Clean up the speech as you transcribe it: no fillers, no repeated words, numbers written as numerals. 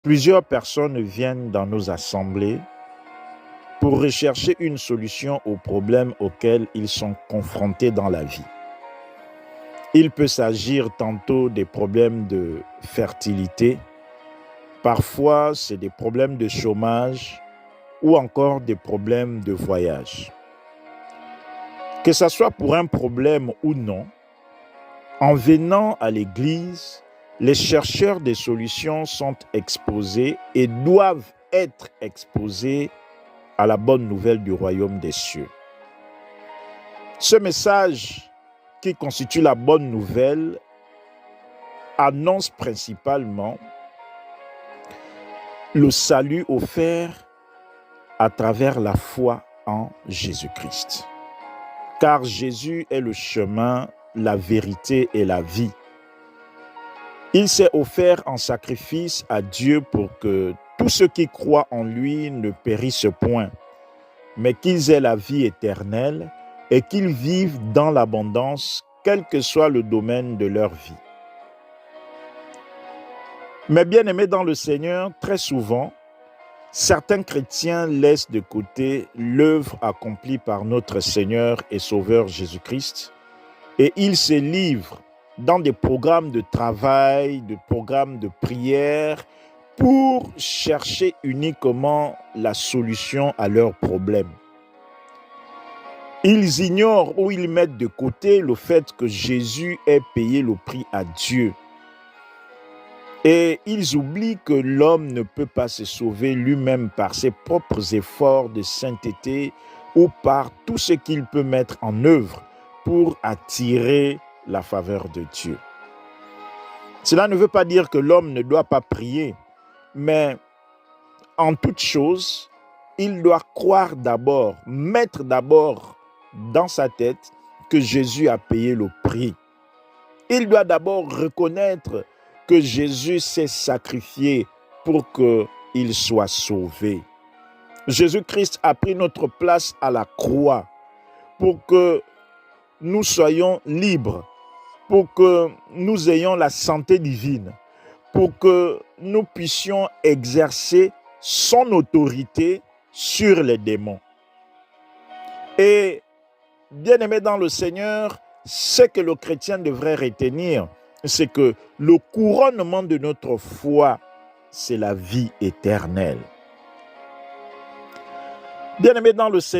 Plusieurs personnes viennent dans nos assemblées pour rechercher une solution aux problèmes auxquels ils sont confrontés dans la vie. Il peut s'agir tantôt des problèmes de fertilité, parfois c'est des problèmes de chômage ou encore des problèmes de voyage. Que ce soit pour un problème ou non, en venant à l'église, les chercheurs des solutions sont exposés et doivent être exposés à la bonne nouvelle du royaume des cieux. Ce message qui constitue la bonne nouvelle annonce principalement le salut offert à travers la foi en Jésus-Christ. Car Jésus est le chemin, la vérité et la vie. Il s'est offert en sacrifice à Dieu pour que tous ceux qui croient en lui ne périssent point, mais qu'ils aient la vie éternelle et qu'ils vivent dans l'abondance, quel que soit le domaine de leur vie. Mais bien aimés dans le Seigneur, très souvent, certains chrétiens laissent de côté l'œuvre accomplie par notre Seigneur et Sauveur Jésus-Christ et ils se livrent dans des programmes de travail, des programmes de prière pour chercher uniquement la solution à leurs problèmes. Ils ignorent ou ils mettent de côté le fait que Jésus ait payé le prix à Dieu. Et ils oublient que l'homme ne peut pas se sauver lui-même par ses propres efforts de sainteté ou par tout ce qu'il peut mettre en œuvre pour attirer la faveur de Dieu. Cela ne veut pas dire que l'homme ne doit pas prier, mais en toute chose, il doit croire d'abord, mettre d'abord dans sa tête que Jésus a payé le prix. Il doit d'abord reconnaître que Jésus s'est sacrifié pour qu'il soit sauvé. Jésus-Christ a pris notre place à la croix pour que nous soyons libres, pour que nous ayons la santé divine, pour que nous puissions exercer son autorité sur les démons. Et bien aimé dans le Seigneur, ce que le chrétien devrait retenir, c'est que le couronnement de notre foi, c'est la vie éternelle. Bien aimé dans le Seigneur,